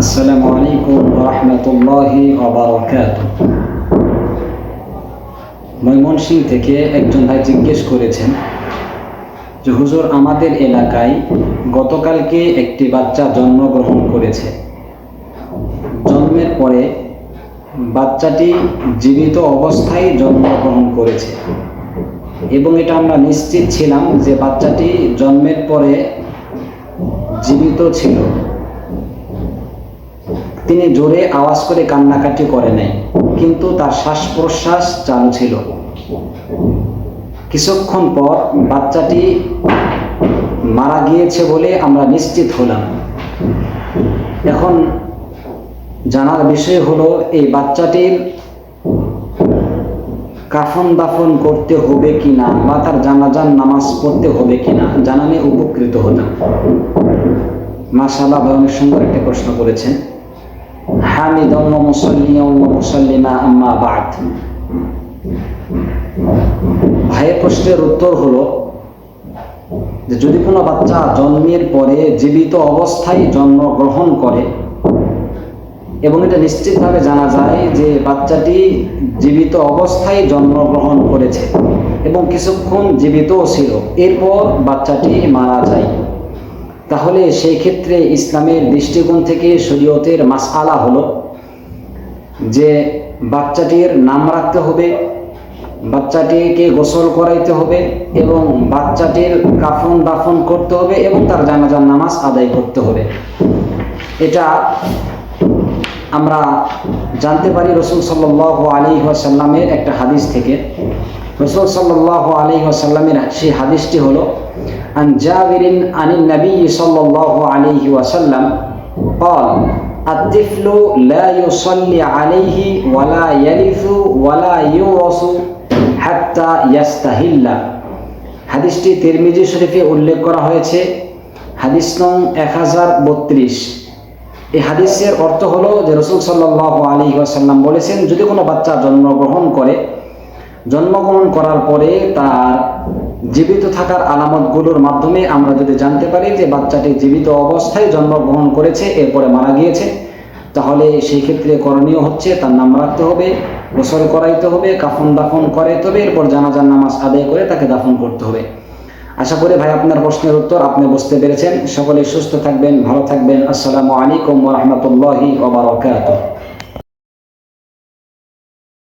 আসসালামু আলাইকুম রহমতুল্লাহি ওয়া বারাকাতুহু। ময়মনসিংহ থেকে একজন ভাই জিজ্ঞেস করেছেন যে হুজুর, আমাদের এলাকায় গতকালকে একটি বাচ্চা জন্মগ্রহণ করেছে। জন্মের পরে বাচ্চাটি জীবিত অবস্থায় জন্মগ্রহণ করেছে এবং এটা আমরা নিশ্চিত ছিলাম যে বাচ্চাটি জন্মের পরে জীবিত ছিল। তিনি জোরে আওয়াজ করে কান্নাকাটি করে নাই, কিন্তু তার শ্বাস প্রশ্বাস চালু ছিল। কিছুক্ষণ পর বাচ্চাটি মারা গিয়েছে বলে আমরা নিশ্চিত হলাম। এখন জানার বিষয় হলো, এই বাচ্চাটির কাফন দাফন করতে হবে কিনা বা তার জানাজার নামাজ পড়তে হবে কিনা জানালে উপকৃত হতাম। মাশাআল্লাহ, অনেক সুন্দর একটা প্রশ্ন করেছেন। হামিদান ওয়া মুসাল্লিয়ান ওয়া মুসাল্লিমা আম্মা বা'দ। ভাইয়ের প্রশ্নের উত্তর হলো যে যদি কোনো বাচ্চা জন্মের পরে জীবিত অবস্থায় জন্মগ্রহণ করে এবং এটা নিশ্চিতভাবে জানা যায় যে বাচ্চাটি জীবিত অবস্থায় জন্মগ্রহণ করেছে এবং কিছুক্ষণ জীবিতও ছিল, এরপর বাচ্চাটি মারা যায়, তাহলে সেই ক্ষেত্রে ইসলামের দৃষ্টিকোণ থেকে শরীয়তের মাসআলা হলো যে বাচ্চাটির নাম রাখতে হবে, বাচ্চাটিকে গোসল করাইতে হবে এবং বাচ্চাটির কাফন দাফন করতে হবে এবং তার জানাজার নামাজ আদায় করতে হবে। এটা আমরা জানতে পারি রাসূল সাল্লাল্লাহু আলাইহি ওয়াসাল্লামের একটা হাদিস থেকে। রাসূল সাল্লাল্লাহু আলাইহি ওয়াসাল্লামের সেই হাদিসটি হলো, আন জাবিরিন আনিন নবী সাল্লাল্লাহু আলাইহি ওয়াসাল্লাম قال الطفل لا يصلي عليه ولا يرث ولا يورث حتى يستحل। হাদিসটি তিরমিজি শরীফে উল্লেখ করা হয়েছে, হাদিস নং 1032। এই হাদিসের অর্থ হলো যে রাসূল সাল্লাল্লাহু আলাইহি ওয়াসাল্লাম বলেছেন, যদি কোনো বাচ্চা জন্মগ্রহণ করার পরে তার জীবিত থাকার আলামতগুলোর মাধ্যমে আমরা যদি জানতে পারি যে বাচ্চাটি জীবিত অবস্থায় জন্মগ্রহণ করেছে, এরপরে মারা গিয়েছে, তাহলে সেই ক্ষেত্রে করণীয় হচ্ছে তার নাম রাখতে হবে, গোসল করাইতে হবে, কাফন দাফন করাইতে হবে, এরপর জানাজার নামাজ আদায় করে তাকে দাফন করতে হবে। আশা করি ভাই আপনার প্রশ্নের উত্তর আপনি বুঝতে পেরেছেন। সকলে সুস্থ থাকবেন, ভালো থাকবেন। আসসালামু আলাইকুম ওয়া রাহমাতুল্লাহি ওয়া বারাকাতুহু।